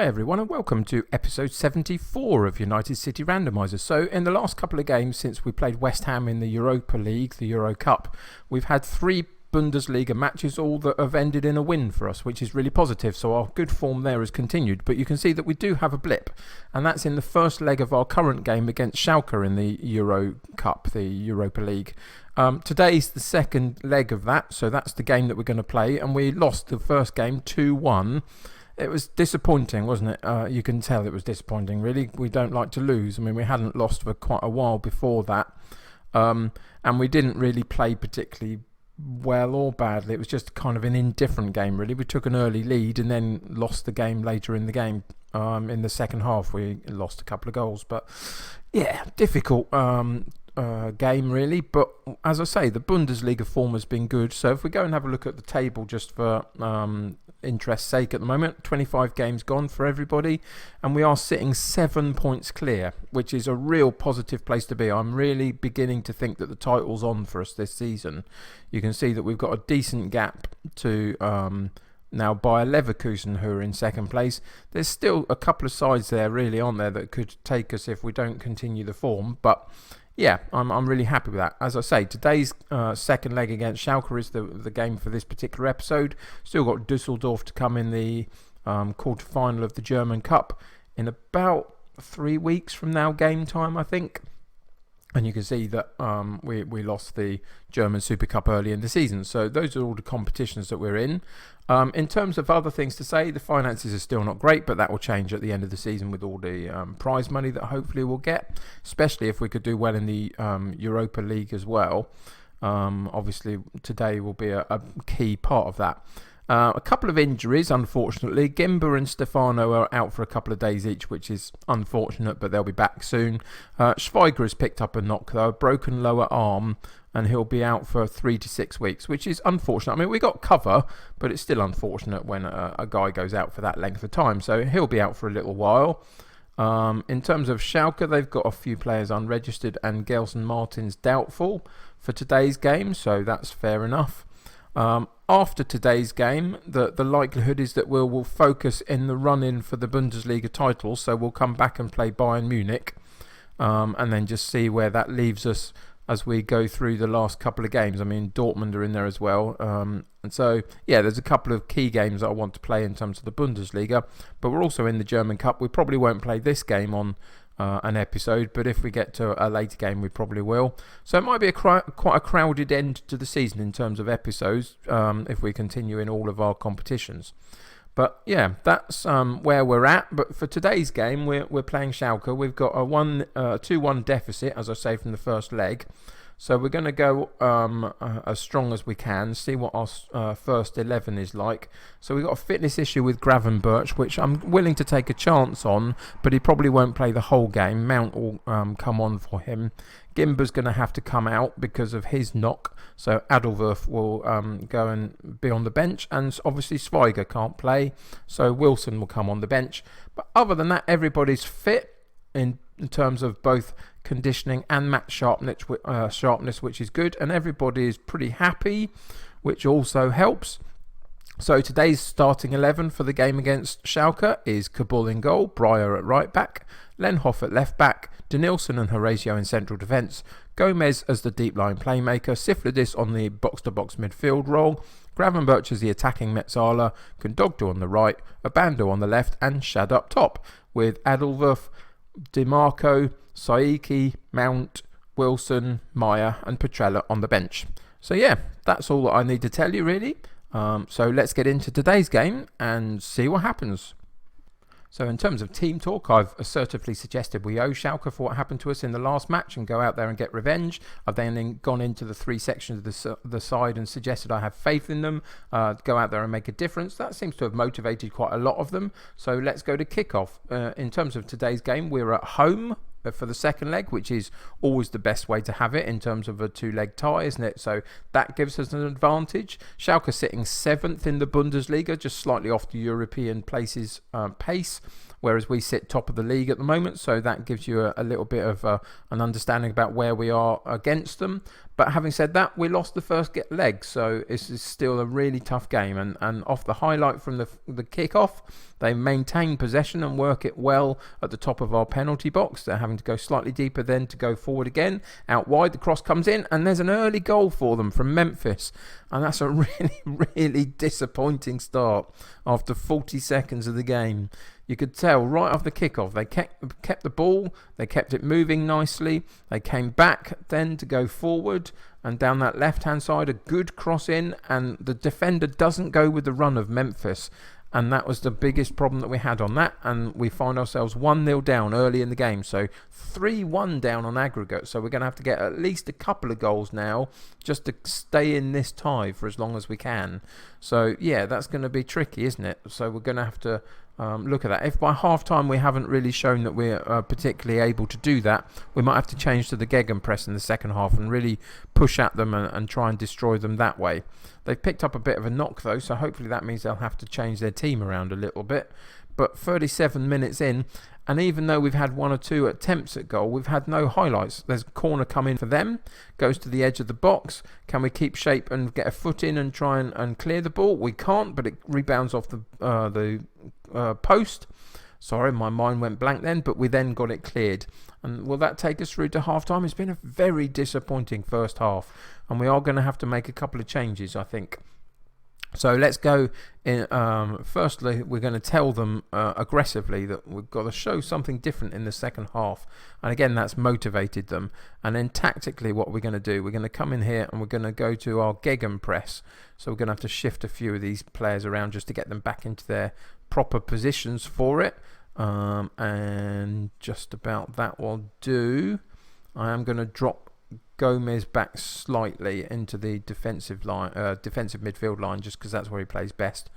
Hi everyone and welcome to episode 74 of United City Randomiser. So in the last couple of games since we played West Ham in the Europa League, the Euro Cup, we've had 3 Bundesliga matches, all that have ended in a win for us, which is really positive. So our good form there has continued, but you can see that we do have a blip, and that's in the first leg of our current game against Shalke in the Euro Cup, the Europa League. Today's the second leg of that, so that's the game that we're going to play, and we lost the first game 2-1. It was disappointing, wasn't it? You can tell it was disappointing, really. We don't like to lose. I mean, we hadn't lost for quite a while before that. And we didn't really play particularly well or badly. It was just kind of an indifferent game, really. We took an early lead and then lost the game later in the game. In the second half, we lost a couple of goals. But, yeah, difficult game, really. But, as I say, the Bundesliga form has been good. So if we go and have a look at the table just for interest's sake at the moment, 25 games gone for everybody, and we are sitting 7 points clear, which is a real positive place to be. I'm really beginning to think that the title's on for us this season. You can see that we've got a decent gap to now Bayer Leverkusen, who are in second place. There's still a couple of sides there, really, aren't there, that could take us if we don't continue the form, but yeah, I'm really happy with that. As I say, today's second leg against Schalke is the game for this particular episode. Still got Dusseldorf to come in the quarter-final of the German Cup in about 3 weeks from now, game time, I think. And you can see that we lost the German Super Cup early in the season. So those are all the competitions that we're in. In terms of other things to say, the finances are still not great, but that will change at the end of the season with all the prize money that hopefully we'll get, especially if we could do well in the Europa League as well. Obviously, today will be a key part of that. A couple of injuries, unfortunately. Gimba and Stefano are out for a couple of days each, which is unfortunate, but they'll be back soon. Schweiger has picked up a knock, though, a broken lower arm, and he'll be out for 3 to 6 weeks, which is unfortunate. I mean, we got cover, but it's still unfortunate when a guy goes out for that length of time. So he'll be out for a little while. In terms of Schalke, they've got a few players unregistered, and Gelson Martin's doubtful for today's game, so that's fair enough. After today's game, the likelihood is that we'll focus in the run-in for the Bundesliga title, so we'll come back and play Bayern Munich, and then just see where that leaves us as we go through the last couple of games. I mean, Dortmund are in there as well, and so, yeah, there's a couple of key games that I want to play in terms of the Bundesliga, but we're also in the German Cup. We probably won't play this game on an episode, but if we get to a later game, we probably will. So it might be quite a crowded end to the season in terms of episodes if we continue in all of our competitions. But yeah, that's where we're at. But for today's game, we're playing Schalke. We've got a 2-1 deficit, as I say, from the first leg. So we're going to go as strong as we can, see what our first 11 is like. So we've got a fitness issue with Gravenberch, which I'm willing to take a chance on, but he probably won't play the whole game. Mount will come on for him. Gimba's going to have to come out because of his knock. So Adalwerth will go and be on the bench. And obviously Schweiger can't play, so Wilson will come on the bench. But other than that, everybody's fit in terms of both conditioning and match sharpness, which is good, and everybody is pretty happy, which also helps. So today's starting 11 for the game against Schalke is Kabul in goal, Breyer at right back, Lenhoff at left back, Denilson and Horatio in central defence, Gomez as the deep line playmaker, Siflidis on the box-to-box midfield role, Gravenberch as the attacking Metzala, Kondogdo on the right, Abando on the left, and Shad up top, with Adalwerth, DiMarco, Saiki, Mount, Wilson, Meyer and Petrella on the bench. So yeah, that's all that I need to tell you, really. So let's get into today's game and see what happens. So in terms of team talk, I've assertively suggested we owe Schalke for what happened to us in the last match and go out there and get revenge. I've then gone into the 3 sections of the side and suggested I have faith in them, go out there and make a difference. That seems to have motivated quite a lot of them. So let's go to kickoff. In terms of today's game, we're at home for the second leg, which is always the best way to have it in terms of a 2-leg tie, isn't it? So that gives us an advantage. Schalke sitting 7th in the Bundesliga, just slightly off the European places pace. whereas we sit top of the league at the moment, so that gives you a little bit of an understanding about where we are against them. But having said that, we lost the first leg, so this is still a really tough game. And off the highlight from the kick-off, they maintain possession and work it well at the top of our penalty box. They're having to go slightly deeper then to go forward again. Out wide, the cross comes in, and there's an early goal for them from Memphis. And that's a really, really disappointing start after 40 seconds of the game. You could tell right off the kickoff, they kept the ball, they kept it moving nicely. They came back then to go forward, and down that left-hand side, a good cross in, and the defender doesn't go with the run of Memphis. And that was the biggest problem that we had on that. And we find ourselves 1-0 down early in the game. So 3-1 down on aggregate. So we're going to have to get at least a couple of goals now just to stay in this tie for as long as we can. So, yeah, that's going to be tricky, isn't it? So we're going to have to look at that. If by half-time we haven't really shown that we're particularly able to do that, we might have to change to the gegenpress in the second half and really push at them and try and destroy them that way. They've picked up a bit of a knock though, so hopefully that means they'll have to change their team around a little bit. But 37 minutes in, and even though we've had 1 or 2 attempts at goal, we've had no highlights. There's a corner coming for them, goes to the edge of the box. Can we keep shape and get a foot in and try and clear the ball? We can't, but it rebounds off the post. Sorry, my mind went blank then, but we then got it cleared. And will that take us through to half-time? It's been a very disappointing first half, and we are going to have to make a couple of changes, I think. So let's go in. Firstly, we're going to tell them aggressively that we've got to show something different in the second half. And again, that's motivated them. And then tactically, what we're going to do, we're going to come in here and we're going to go to our gegenpress. So we're going to have to shift a few of these players around just to get them back into their proper positions for it. And just about that will do. I am going to drop Gomez back slightly into the defensive midfield line, just because that's where he plays best.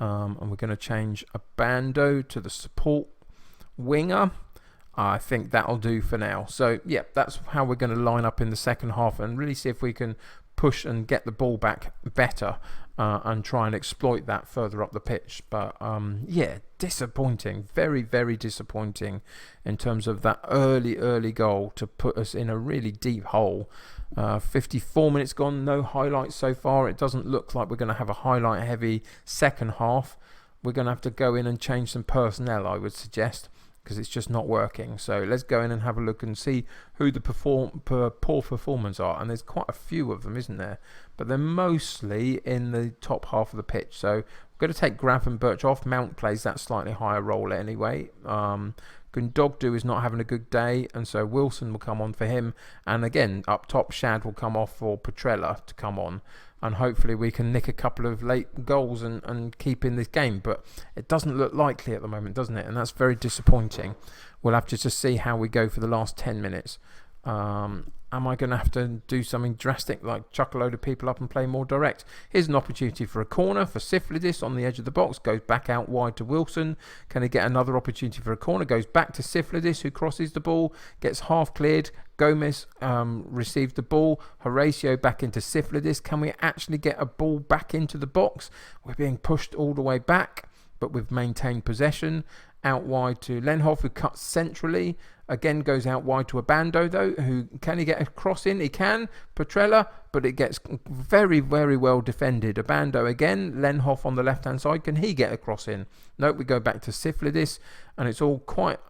And we're going to change Abando to the support winger. I think that'll do for now. So yeah, that's how we're going to line up in the second half and really see if we can push and get the ball back better and try and exploit that further up the pitch. But yeah, disappointing, very, very disappointing in terms of that early goal to put us in a really deep hole. 54 minutes gone, no highlights so far. It doesn't look like we're going to have a highlight heavy second half. We're going to have to go in and change some personnel, I would suggest, because it's just not working. So let's go in and have a look and see who the poor performers are. And there's quite a few of them, isn't there? But they're mostly in the top half of the pitch. So we're going to take Graf and Birch off. Mount plays that slightly higher role anyway. Gundogdu is not having a good day, and so Wilson will come on for him. And again, up top, Shad will come off for Petrella to come on. And hopefully we can nick a couple of late goals and keep in this game. But it doesn't look likely at the moment, doesn't it? And that's very disappointing. We'll have to just see how we go for the last 10 minutes. Am I going to have to do something drastic, like chuck a load of people up and play more direct? Here's an opportunity for a corner for Siflidis on the edge of the box. Goes back out wide to Wilson. Can he get another opportunity for a corner? Goes back to Siflidis, who crosses the ball. Gets half cleared. Gomez received the ball. Horatio back into Siflidis. Can we actually get a ball back into the box? We're being pushed all the way back, but we've maintained possession. Out wide to Lenhoff, who cuts centrally. Again, goes out wide to Abando, though. Who can he get a cross in? He can. Petrella, but it gets very, very well defended. Abando again. Lenhoff on the left-hand side. Can he get a cross in? Nope, we go back to Siflidis. And it's all quite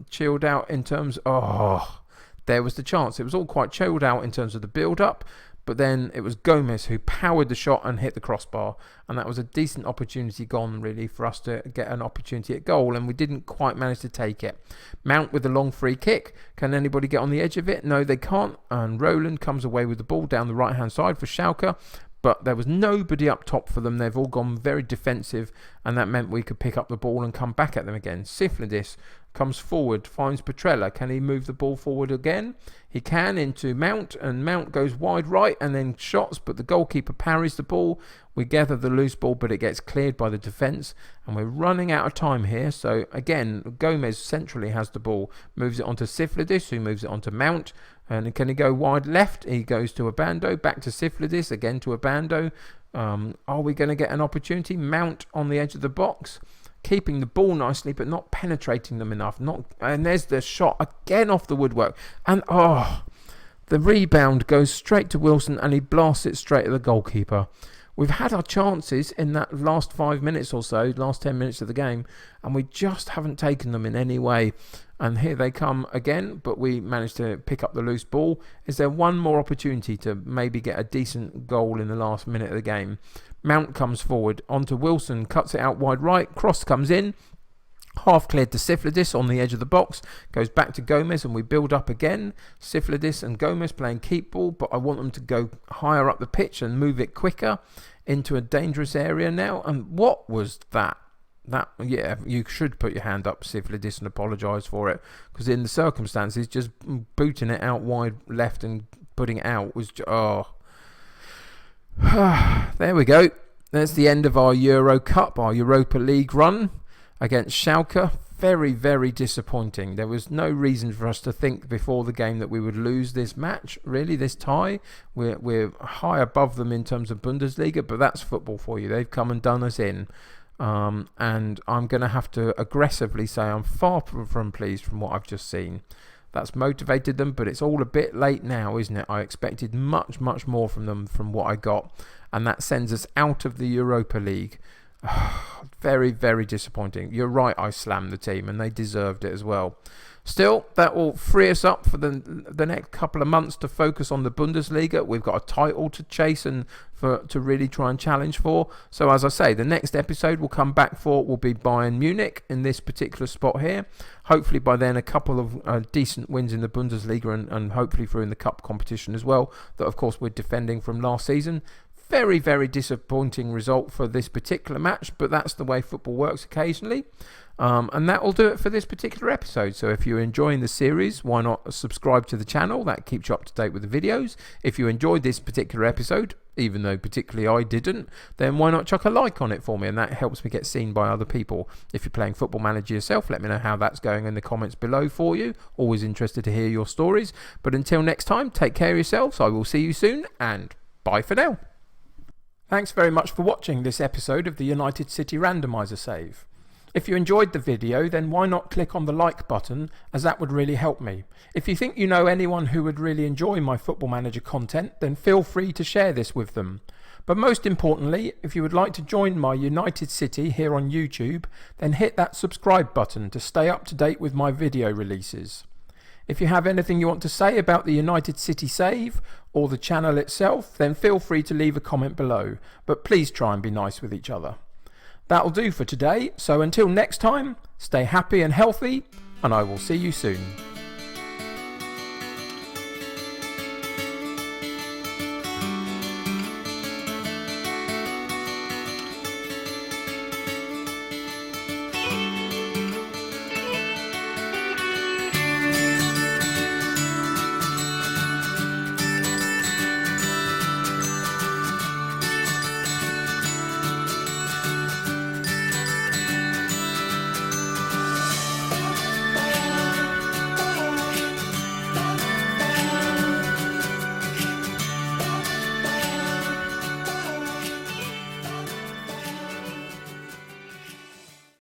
chilled out in terms... Oh, there was the chance. It was all quite chilled out in terms of the build-up. But then it was Gomez who powered the shot and hit the crossbar. And that was a decent opportunity gone, really, for us to get an opportunity at goal. And we didn't quite manage to take it. Mount with a long free kick. Can anybody get on the edge of it? No, they can't. And Roland comes away with the ball down the right-hand side for Shalke. But there was nobody up top for them. They've all gone very defensive. And that meant we could pick up the ball and come back at them again. Siflidis comes forward, finds Petrella. Can he move the ball forward again? He can, into Mount, and Mount goes wide right and then shots, but the goalkeeper parries the ball. We gather the loose ball, but it gets cleared by the defence, and we're running out of time here. So again, Gomez centrally has the ball, moves it onto Siflidis, who moves it onto Mount. And can he go wide left? He goes to Abando, back to Siflidis, again to Abando. Are we going to get an opportunity? Mount on the edge of the box. keeping the ball nicely but not penetrating them enough. And there's the shot again off the woodwork. And the rebound goes straight to Wilson and he blasts it straight at the goalkeeper. We've had our chances in that last 5 minutes or so, last 10 minutes of the game, and we just haven't taken them in any way. And here they come again, but we managed to pick up the loose ball. Is there one more opportunity to maybe get a decent goal in the last minute of the game? Mount comes forward onto Wilson, cuts it out wide right, cross comes in. Half cleared to Siflidis on the edge of the box, goes back to Gomez and we build up again. Siflidis and Gomez playing keep ball, but I want them to go higher up the pitch and move it quicker into a dangerous area now. And what was that? Yeah, you should put your hand up, Siflidis, and apologise for it, because in the circumstances, just booting it out wide left and putting it out was there we go. There's the end of our Euro Cup, our Europa League run against Shalke. Very, very disappointing. There was no reason for us to think before the game that we would lose this match, really, this tie. We're high above them in terms of Bundesliga, but that's football for you. They've come and done us in. And I'm going to have to aggressively say I'm far from pleased from what I've just seen. That's motivated them, but it's all a bit late now, isn't it? I expected much, much more from them from what I got. And that sends us out of the Europa League. Very, very disappointing. You're right, I slammed the team and they deserved it as well. Still, that will free us up for the next couple of months to focus on the Bundesliga. We've got a title to chase and to really try and challenge for. So as I say, the next episode we'll come back for will be Bayern Munich in this particular spot here. Hopefully by then a couple of decent wins in the Bundesliga and hopefully through in the cup competition as well, that of course we're defending from last season. Very, very disappointing result for this particular match, but that's the way football works occasionally. And that will do it for this particular episode. So if you're enjoying the series, why not subscribe to the channel? That keeps you up to date with the videos. If you enjoyed this particular episode, even though particularly I didn't, then why not chuck a like on it for me? And that helps me get seen by other people. If you're playing Football Manager yourself, let me know how that's going in the comments below for you. Always interested to hear your stories. But until next time, take care of yourselves. I will see you soon, and bye for now. Thanks very much for watching this episode of the United City Randomiser save. If you enjoyed the video, then why not click on the like button, as that would really help me. If you think you know anyone who would really enjoy my Football Manager content, then feel free to share this with them. But most importantly, if you would like to join my United City here on YouTube, then hit that subscribe button to stay up to date with my video releases. If you have anything you want to say about the United City save or the channel itself, then feel free to leave a comment below, but please try and be nice with each other. That'll do for today, so until next time, stay happy and healthy, and I will see you soon.